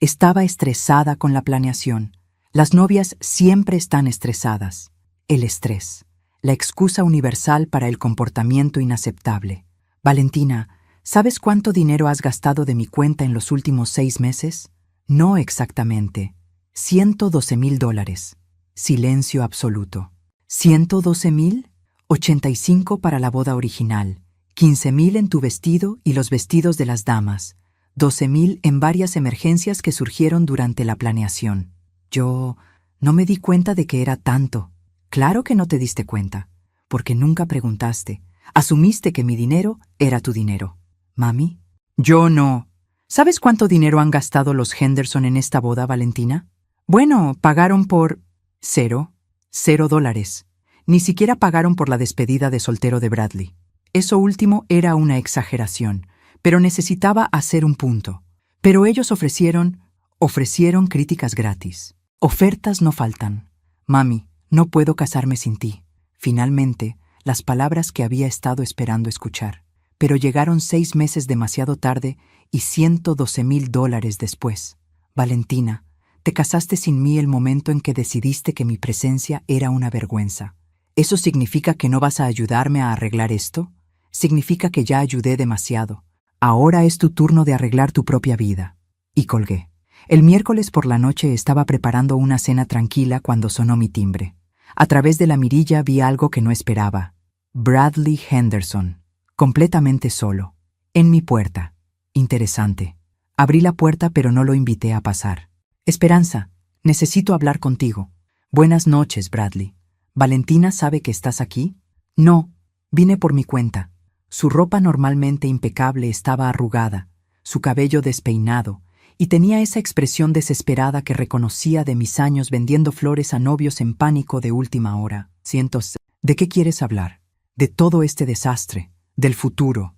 Estaba estresada con la planeación. Las novias siempre están estresadas. El estrés, la excusa universal para el comportamiento inaceptable. Valentina, ¿sabes cuánto dinero has gastado de mi cuenta en los últimos 6 meses? No exactamente. $112,000. Silencio absoluto. ¿112,000? 85 para la boda original, 15,000 en tu vestido y los vestidos de las damas, 12,000 en varias emergencias que surgieron durante la planeación. Yo no me di cuenta de que era tanto. Claro que no te diste cuenta, porque nunca preguntaste. Asumiste que mi dinero era tu dinero. Mami, yo no. ¿Sabes cuánto dinero han gastado los Henderson en esta boda, Valentina? Bueno, pagaron por $0. Ni siquiera pagaron por la despedida de soltero de Bradley. Eso último era una exageración, pero necesitaba hacer un punto. Pero ellos ofrecieron críticas gratis. Ofertas no faltan. Mami, no puedo casarme sin ti. Finalmente, las palabras que había estado esperando escuchar. Pero llegaron 6 meses demasiado tarde y $112,000 después. Valentina, te casaste sin mí el momento en que decidiste que mi presencia era una vergüenza. ¿Eso significa que no vas a ayudarme a arreglar esto? Significa que ya ayudé demasiado. Ahora es tu turno de arreglar tu propia vida. Y colgué. El miércoles por la noche estaba preparando una cena tranquila cuando sonó mi timbre. A través de la mirilla vi algo que no esperaba. Bradley Henderson, completamente solo, en mi puerta. Interesante. Abrí la puerta pero no lo invité a pasar. Esperanza, necesito hablar contigo. Buenas noches, Bradley. ¿Valentina sabe que estás aquí? No, vine por mi cuenta. Su ropa normalmente impecable estaba arrugada, su cabello despeinado, y tenía esa expresión desesperada que reconocía de mis años vendiendo flores a novios en pánico de última hora. ¿De qué quieres hablar? De todo este desastre, del futuro,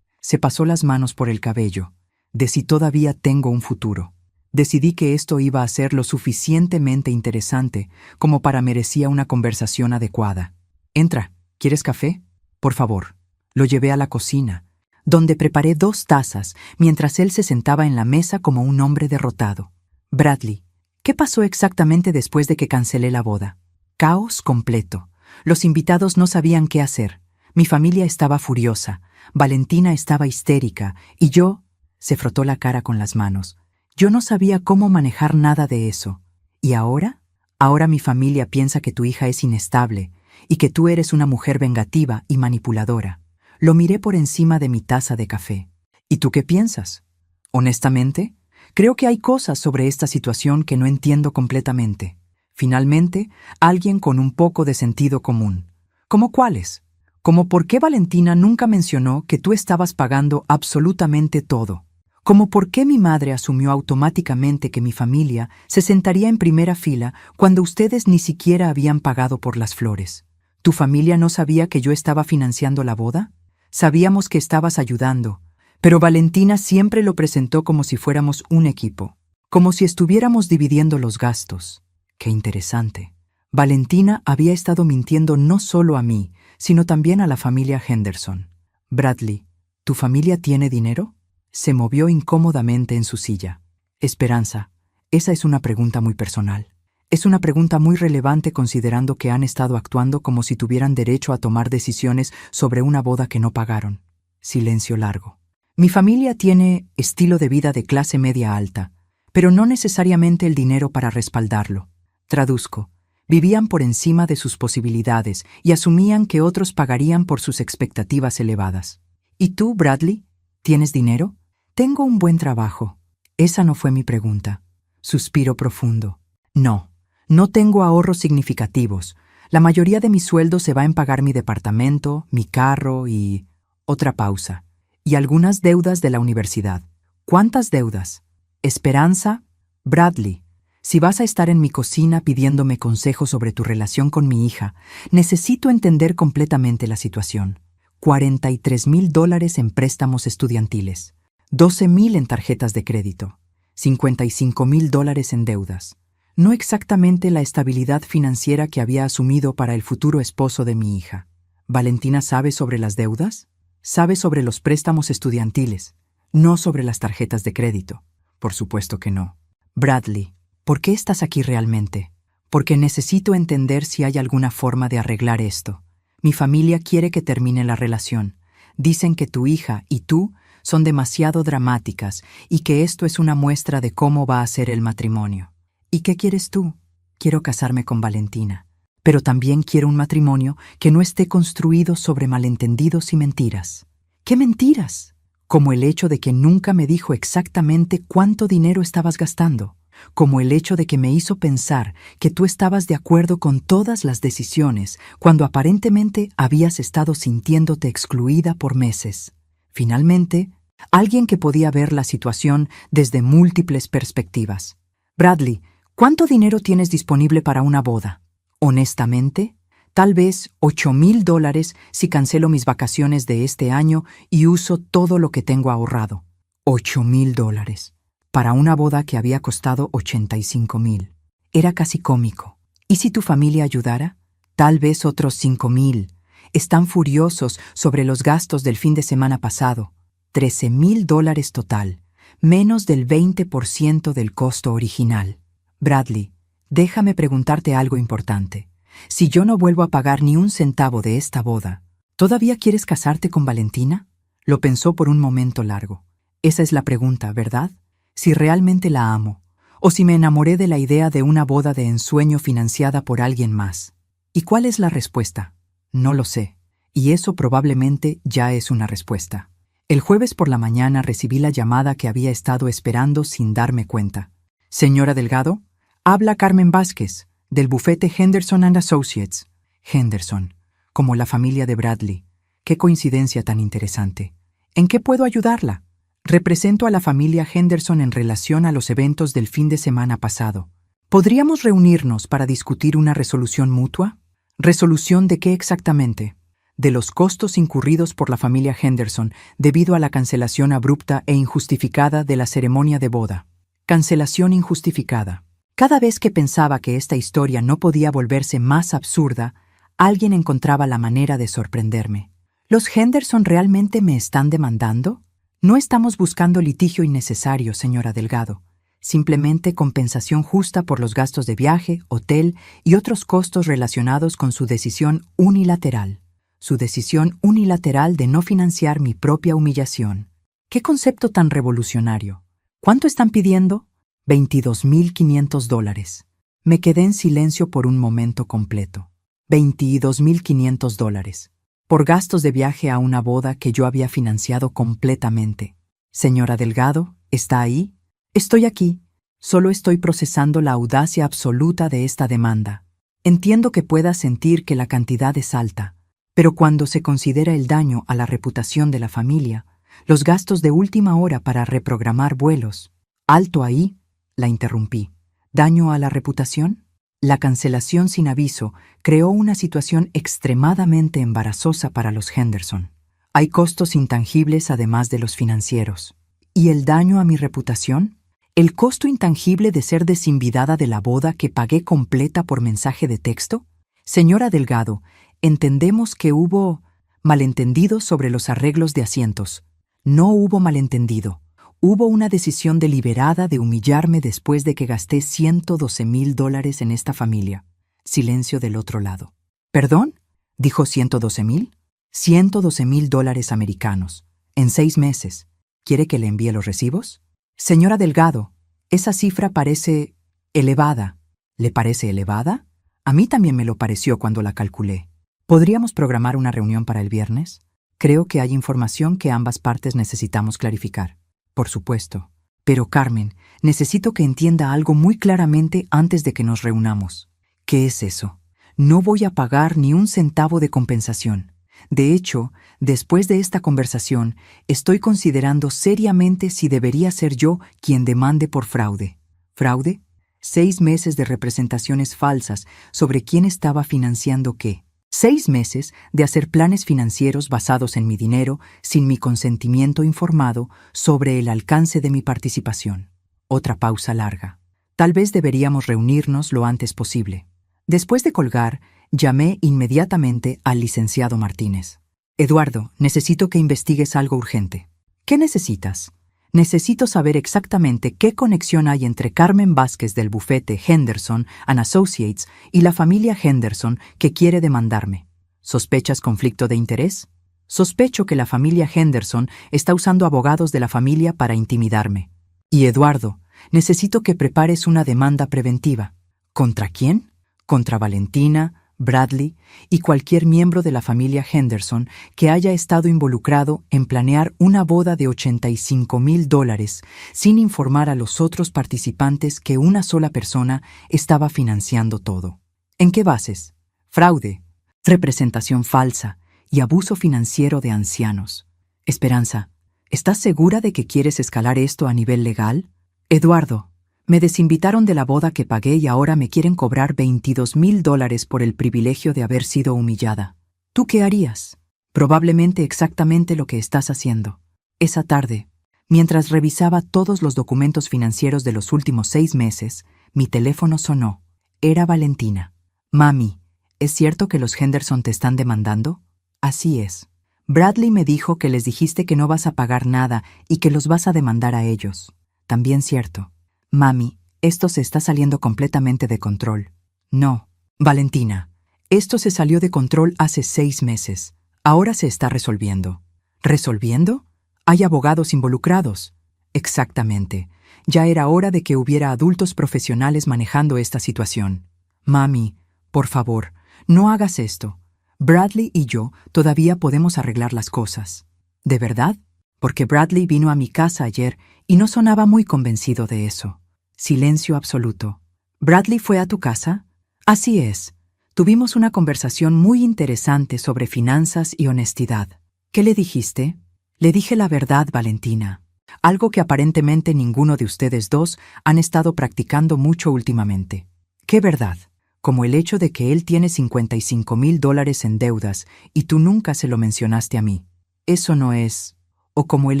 Se pasó las manos por el cabello, de si todavía tengo un futuro. Decidí que esto iba a ser lo suficientemente interesante como para merecía una conversación adecuada. Entra, ¿quieres café? Por favor. Lo llevé a la cocina, donde preparé 2 tazas mientras él se sentaba en la mesa como un hombre derrotado. Bradley, ¿qué pasó exactamente después de que cancelé la boda? Caos completo. Los invitados no sabían qué hacer. Mi familia estaba furiosa. Valentina estaba histérica y yo... Se frotó la cara con las manos. Yo no sabía cómo manejar nada de eso. ¿Y ahora? Ahora mi familia piensa que tu hija es inestable y que tú eres una mujer vengativa y manipuladora. Lo miré por encima de mi taza de café. ¿Y tú qué piensas? Honestamente, creo que hay cosas sobre esta situación que no entiendo completamente. Finalmente, alguien con un poco de sentido común. ¿Cómo cuáles? Como por qué Valentina nunca mencionó que tú estabas pagando absolutamente todo. Como por qué mi madre asumió automáticamente que mi familia se sentaría en primera fila cuando ustedes ni siquiera habían pagado por las flores. ¿Tu familia no sabía que yo estaba financiando la boda? Sabíamos que estabas ayudando, pero Valentina siempre lo presentó como si fuéramos un equipo, como si estuviéramos dividiendo los gastos. Qué interesante. Valentina había estado mintiendo no solo a mí, sino también a la familia Henderson. Bradley, ¿tu familia tiene dinero? Se movió incómodamente en su silla. Esperanza, esa es una pregunta muy personal. Es una pregunta muy relevante considerando que han estado actuando como si tuvieran derecho a tomar decisiones sobre una boda que no pagaron. Silencio largo. Mi familia tiene estilo de vida de clase media alta, pero no necesariamente el dinero para respaldarlo. Traduzco. Vivían por encima de sus posibilidades y asumían que otros pagarían por sus expectativas elevadas. ¿Y tú, Bradley? ¿Tienes dinero? Tengo un buen trabajo. Esa no fue mi pregunta. Suspiro profundo. No, no tengo ahorros significativos. La mayoría de mi sueldo se va en pagar mi departamento, mi carro y... Otra pausa. Y algunas deudas de la universidad. ¿Cuántas deudas? Esperanza, Bradley. Si vas a estar en mi cocina pidiéndome consejos sobre tu relación con mi hija, necesito entender completamente la situación. $43,000 en préstamos estudiantiles, 12,000 en tarjetas de crédito, $55,000 en deudas. no exactamente la estabilidad financiera que había asumido para el futuro esposo de mi hija. ¿Valentina sabe sobre las deudas? Sabe sobre los préstamos estudiantiles, no sobre las tarjetas de crédito. Por supuesto que no. Bradley, ¿por qué estás aquí realmente? Porque necesito entender si hay alguna forma de arreglar esto. Mi familia quiere que termine la relación. Dicen que tu hija y tú son demasiado dramáticas y que esto es una muestra de cómo va a ser el matrimonio. ¿Y qué quieres tú? Quiero casarme con Valentina, pero también quiero un matrimonio que no esté construido sobre malentendidos y mentiras. ¿Qué mentiras? Como el hecho de que nunca me dijo exactamente cuánto dinero estabas gastando, como el hecho de que me hizo pensar que tú estabas de acuerdo con todas las decisiones cuando aparentemente habías estado sintiéndote excluida por meses. Finalmente, alguien que podía ver la situación desde múltiples perspectivas. Bradley, ¿cuánto dinero tienes disponible para una boda? Honestamente, tal vez $8,000 si cancelo mis vacaciones de este año y uso todo lo que tengo ahorrado. $8,000 para una boda que había costado $85,000. Era casi cómico. ¿Y si tu familia ayudara? Tal vez otros $5,000. Están furiosos sobre los gastos del fin de semana pasado. $13,000 total, menos del 20% del costo original. Bradley, déjame preguntarte algo importante. Si yo no vuelvo a pagar ni un centavo de esta boda, ¿todavía quieres casarte con Valentina? Lo pensó por un momento largo. Esa es la pregunta, ¿verdad? Si realmente la amo, o si me enamoré de la idea de una boda de ensueño financiada por alguien más. ¿Y cuál es la respuesta? No lo sé, y eso probablemente ya es una respuesta. El jueves por la mañana recibí la llamada que había estado esperando sin darme cuenta. Señora Delgado, habla Carmen Vázquez, del bufete Henderson & Associates. Henderson, como la familia de Bradley. Qué coincidencia tan interesante. ¿En qué puedo ayudarla? Represento a la familia Henderson en relación a los eventos del fin de semana pasado. ¿Podríamos reunirnos para discutir una resolución mutua? ¿Resolución de qué exactamente? De los costos incurridos por la familia Henderson debido a la cancelación abrupta e injustificada de la ceremonia de boda. Cancelación injustificada. Cada vez que pensaba que esta historia no podía volverse más absurda, alguien encontraba la manera de sorprenderme. ¿Los Henderson realmente me están demandando? No estamos buscando litigio innecesario, señora Delgado. Simplemente compensación justa por los gastos de viaje, hotel y otros costos relacionados con su decisión unilateral. Su decisión unilateral de no financiar mi propia humillación. ¿Qué concepto tan revolucionario? ¿Cuánto están pidiendo? $22,500. Me quedé en silencio por un momento completo. $22,500. Por gastos de viaje a una boda que yo había financiado completamente. Señora Delgado, ¿está ahí? Estoy aquí. Solo estoy procesando la audacia absoluta de esta demanda. Entiendo que pueda sentir que la cantidad es alta, pero cuando se considera el daño a la reputación de la familia, los gastos de última hora para reprogramar vuelos. Alto ahí, la interrumpí. ¿Daño a la reputación? La cancelación sin aviso creó una situación extremadamente embarazosa para los Henderson. Hay costos intangibles además de los financieros. ¿Y el daño a mi reputación? ¿El costo intangible de ser desinvitada de la boda que pagué completa por mensaje de texto? Señora Delgado, entendemos que hubo malentendidos sobre los arreglos de asientos. No hubo malentendido. Hubo una decisión deliberada de humillarme después de que gasté $112,000 en esta familia. Silencio del otro lado. ¿Perdón? ¿Dijo 112,000? $112,000 americanos. En 6 meses. ¿Quiere que le envíe los recibos? Señora Delgado, esa cifra parece elevada. ¿Le parece elevada? A mí también me lo pareció cuando la calculé. ¿Podríamos programar una reunión para el viernes? Creo que hay información que ambas partes necesitamos clarificar. Por supuesto. Pero Carmen, necesito que entienda algo muy claramente antes de que nos reunamos. ¿Qué es eso? No voy a pagar ni un centavo de compensación. De hecho, después de esta conversación, estoy considerando seriamente si debería ser yo quien demande por fraude. ¿Fraude? 6 meses de representaciones falsas sobre quién estaba financiando qué. 6 meses de hacer planes financieros basados en mi dinero sin mi consentimiento informado sobre el alcance de mi participación. Otra pausa larga. Tal vez deberíamos reunirnos lo antes posible. Después de colgar, llamé inmediatamente al licenciado Martínez. Eduardo, necesito que investigues algo urgente. ¿Qué necesitas? Necesito saber exactamente qué conexión hay entre Carmen Vázquez del bufete Henderson and Associates y la familia Henderson que quiere demandarme. ¿Sospechas conflicto de interés? Sospecho que la familia Henderson está usando abogados de la familia para intimidarme. Y Eduardo, necesito que prepares una demanda preventiva. ¿Contra quién? Contra Valentina, Bradley y cualquier miembro de la familia Henderson que haya estado involucrado en planear una boda de $85,000 sin informar a los otros participantes que una sola persona estaba financiando todo. ¿En qué bases? Fraude, representación falsa y abuso financiero de ancianos. Esperanza, ¿estás segura de que quieres escalar esto a nivel legal? Eduardo, me desinvitaron de la boda que pagué y ahora me quieren cobrar $22,000 por el privilegio de haber sido humillada. ¿Tú qué harías? Probablemente exactamente lo que estás haciendo. Esa tarde, mientras revisaba todos los documentos financieros de los últimos 6 meses, mi teléfono sonó. Era Valentina. Mami, ¿es cierto que los Henderson te están demandando? Así es. Bradley me dijo que les dijiste que no vas a pagar nada y que los vas a demandar a ellos. También cierto. Mami, esto se está saliendo completamente de control. No, Valentina, esto se salió de control hace 6 meses. Ahora se está resolviendo. ¿Resolviendo? Hay abogados involucrados. Exactamente. Ya era hora de que hubiera adultos profesionales manejando esta situación. Mami, por favor, no hagas esto. Bradley y yo todavía podemos arreglar las cosas. ¿De verdad? Porque Bradley vino a mi casa ayer y no sonaba muy convencido de eso. Silencio absoluto. ¿Bradley fue a tu casa? Así es. Tuvimos una conversación muy interesante sobre finanzas y honestidad. ¿Qué le dijiste? Le dije la verdad, Valentina. Algo que aparentemente ninguno de ustedes dos han estado practicando mucho últimamente. ¿Qué verdad? Como el hecho de que él tiene $55,000 en deudas y tú nunca se lo mencionaste a mí. Eso no es. O como el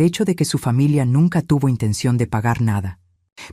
hecho de que su familia nunca tuvo intención de pagar nada.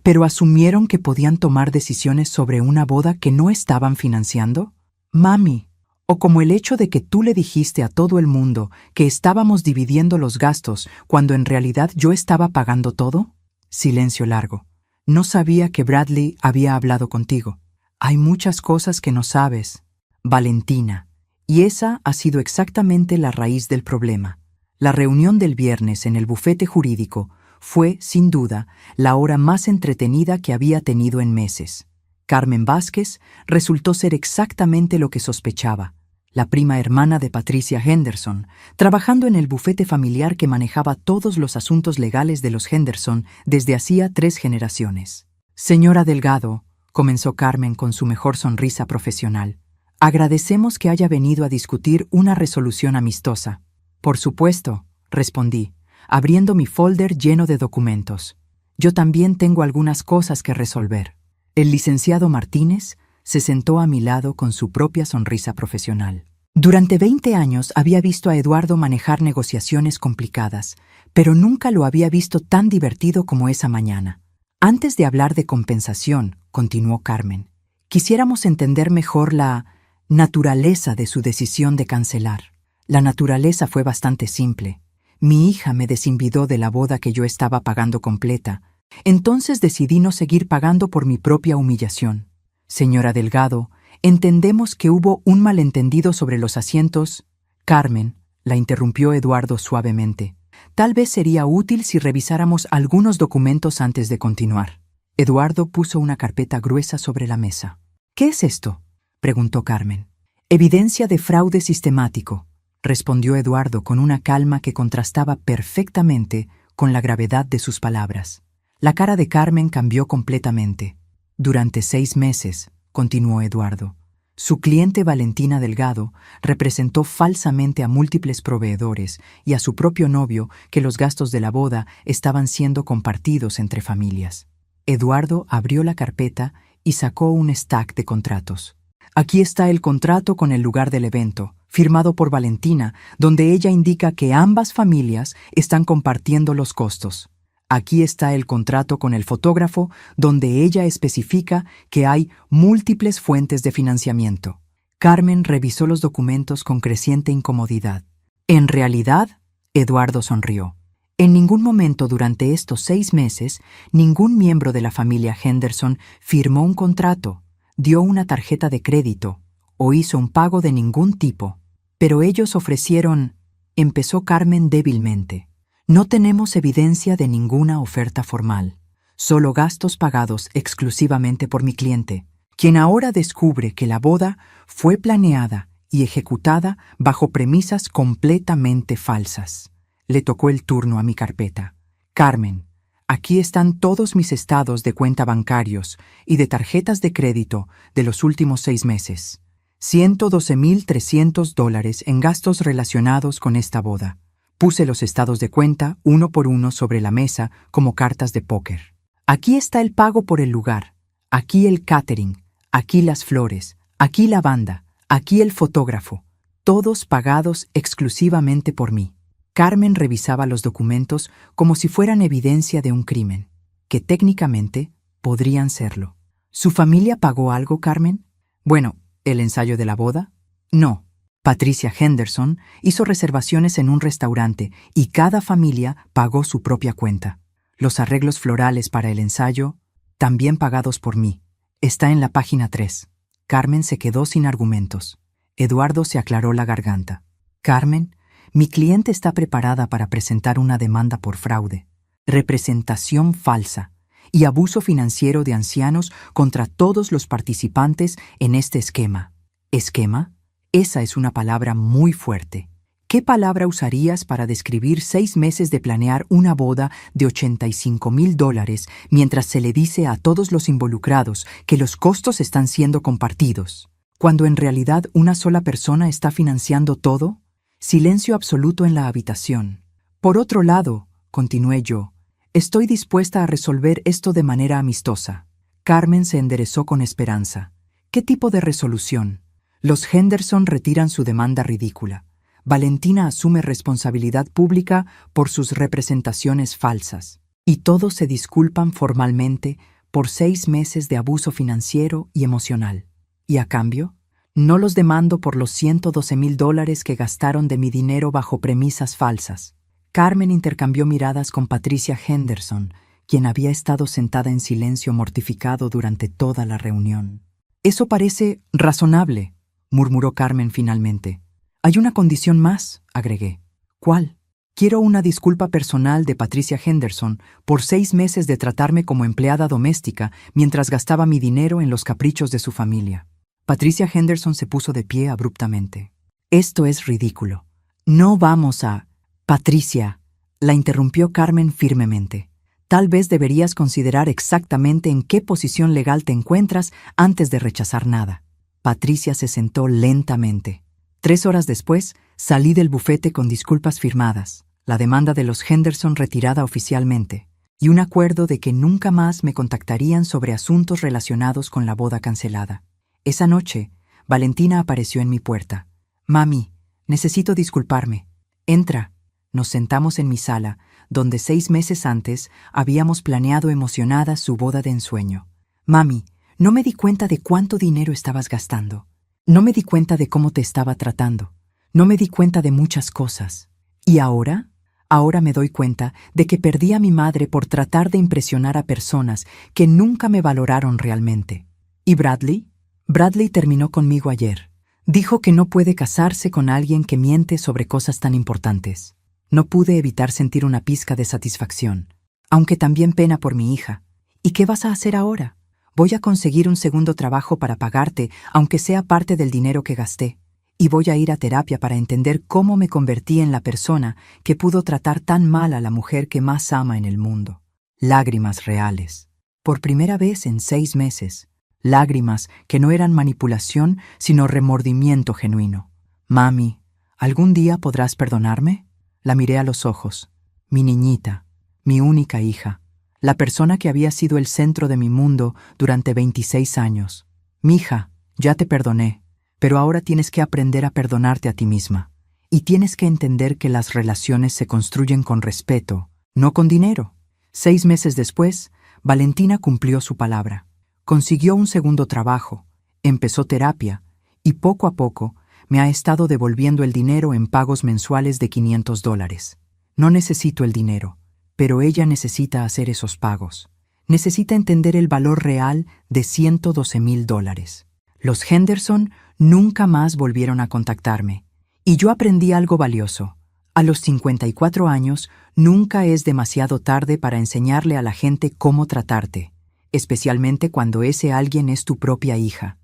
¿Pero asumieron que podían tomar decisiones sobre una boda que no estaban financiando? Mami, o como el hecho de que tú le dijiste a todo el mundo que estábamos dividiendo los gastos cuando en realidad yo estaba pagando todo. Silencio largo. No sabía que Bradley había hablado contigo. Hay muchas cosas que no sabes, Valentina, y esa ha sido exactamente la raíz del problema. La reunión del viernes en el bufete jurídico fue, sin duda, la hora más entretenida que había tenido en meses. Carmen Vázquez resultó ser exactamente lo que sospechaba, la prima hermana de Patricia Henderson, trabajando en el bufete familiar que manejaba todos los asuntos legales de los Henderson desde hacía 3 generaciones. Señora Delgado, comenzó Carmen con su mejor sonrisa profesional, agradecemos que haya venido a discutir una resolución amistosa. Por supuesto, respondí, abriendo mi folder lleno de documentos. Yo también tengo algunas cosas que resolver. El licenciado Martínez se sentó a mi lado con su propia sonrisa profesional. Durante 20 años había visto a Eduardo manejar negociaciones complicadas, pero nunca lo había visto tan divertido como esa mañana. Antes de hablar de compensación, continuó Carmen, quisiéramos entender mejor la naturaleza de su decisión de cancelar. La naturaleza fue bastante simple. Mi hija me desinvidó de la boda que yo estaba pagando completa. Entonces decidí no seguir pagando por mi propia humillación. Señora Delgado, entendemos que hubo un malentendido sobre los asientos. Carmen, la interrumpió Eduardo suavemente. Tal vez sería útil si revisáramos algunos documentos antes de continuar. Eduardo puso una carpeta gruesa sobre la mesa. ¿Qué es esto?, preguntó Carmen. Evidencia de fraude sistemático, respondió Eduardo con una calma que contrastaba perfectamente con la gravedad de sus palabras. La cara de Carmen cambió completamente. Durante 6 meses, continuó Eduardo, su cliente Valentina Delgado representó falsamente a múltiples proveedores y a su propio novio que los gastos de la boda estaban siendo compartidos entre familias. Eduardo abrió la carpeta y sacó un stack de contratos. Aquí está el contrato con el lugar del evento, firmado por Valentina, donde ella indica que ambas familias están compartiendo los costos. Aquí está el contrato con el fotógrafo donde ella especifica que hay múltiples fuentes de financiamiento. Carmen revisó los documentos con creciente incomodidad. En realidad, Eduardo sonrió. En ningún momento durante estos 6 meses, ningún miembro de la familia Henderson firmó un contrato, dio una tarjeta de crédito o hizo un pago de ningún tipo. Pero ellos ofrecieron, empezó Carmen débilmente. No tenemos evidencia de ninguna oferta formal, solo gastos pagados exclusivamente por mi cliente, quien ahora descubre que la boda fue planeada y ejecutada bajo premisas completamente falsas. Le tocó el turno a mi carpeta. Carmen, aquí están todos mis estados de cuenta bancarios y de tarjetas de crédito de los últimos 6 meses. $112,300 en gastos relacionados con esta boda. Puse los estados de cuenta uno por uno sobre la mesa como cartas de póker. Aquí está el pago por el lugar, aquí el catering, aquí las flores, aquí la banda, aquí el fotógrafo, todos pagados exclusivamente por mí. Carmen revisaba los documentos como si fueran evidencia de un crimen, que técnicamente podrían serlo. ¿Su familia pagó algo, Carmen? Bueno, ¿el ensayo de la boda? No. Patricia Henderson hizo reservaciones en un restaurante y cada familia pagó su propia cuenta. Los arreglos florales para el ensayo, también pagados por mí. Está en la página 3. Carmen se quedó sin argumentos. Eduardo se aclaró la garganta. Carmen, mi cliente está preparada para presentar una demanda por fraude, representación falsa y abuso financiero de ancianos contra todos los participantes en este esquema. ¿Esquema? Esa es una palabra muy fuerte. ¿Qué palabra usarías para describir 6 meses de planear una boda de $85,000 mientras se le dice a todos los involucrados que los costos están siendo compartidos, cuando en realidad una sola persona está financiando todo? Silencio absoluto en la habitación. Por otro lado, continué yo, estoy dispuesta a resolver esto de manera amistosa. Carmen se enderezó con esperanza. ¿Qué tipo de resolución? Los Henderson retiran su demanda ridícula. Valentina asume responsabilidad pública por sus representaciones falsas. Y todos se disculpan formalmente por 6 meses de abuso financiero y emocional. ¿Y a cambio? No los demando por los $112,000 que gastaron de mi dinero bajo premisas falsas. Carmen intercambió miradas con Patricia Henderson, quien había estado sentada en silencio mortificado durante toda la reunión. Eso parece razonable, murmuró Carmen finalmente. Hay una condición más, agregué. ¿Cuál? Quiero una disculpa personal de Patricia Henderson por 6 meses de tratarme como empleada doméstica mientras gastaba mi dinero en los caprichos de su familia. Patricia Henderson se puso de pie abruptamente. Esto es ridículo. No vamos a... Patricia, la interrumpió Carmen firmemente. Tal vez deberías considerar exactamente en qué posición legal te encuentras antes de rechazar nada. Patricia se sentó lentamente. 3 horas después, salí del bufete con disculpas firmadas, la demanda de los Henderson retirada oficialmente, y un acuerdo de que nunca más me contactarían sobre asuntos relacionados con la boda cancelada. Esa noche, Valentina apareció en mi puerta. «Mami, necesito disculparme. Entra». Nos sentamos en mi sala, donde 6 meses antes habíamos planeado emocionadas su boda de ensueño. «Mami, no me di cuenta de cuánto dinero estabas gastando. No me di cuenta de cómo te estaba tratando. No me di cuenta de muchas cosas. ¿Y ahora? Ahora me doy cuenta de que perdí a mi madre por tratar de impresionar a personas que nunca me valoraron realmente. ¿Y Bradley? Bradley terminó conmigo ayer. Dijo que no puede casarse con alguien que miente sobre cosas tan importantes. No pude evitar sentir una pizca de satisfacción, aunque también pena por mi hija. ¿Y qué vas a hacer ahora? Voy a conseguir un segundo trabajo para pagarte, aunque sea parte del dinero que gasté. Y voy a ir a terapia para entender cómo me convertí en la persona que pudo tratar tan mal a la mujer que más ama en el mundo. Lágrimas reales. Por primera vez en 6 meses. Lágrimas que no eran manipulación, sino remordimiento genuino. «Mami, ¿algún día podrás perdonarme?» La miré a los ojos. Mi niñita, mi única hija. La persona que había sido el centro de mi mundo durante 26 años. «Mija, ya te perdoné, pero ahora tienes que aprender a perdonarte a ti misma. Y tienes que entender que las relaciones se construyen con respeto, no con dinero. 6 meses después, Valentina cumplió su palabra. Consiguió un segundo trabajo, empezó terapia y poco a poco me ha estado devolviendo el dinero en pagos mensuales de $500. No necesito el dinero, pero ella necesita hacer esos pagos. Necesita entender el valor real de $112,000. Los Henderson nunca más volvieron a contactarme. Y yo aprendí algo valioso. A los 54 años, nunca es demasiado tarde para enseñarle a la gente cómo tratarte, especialmente cuando ese alguien es tu propia hija.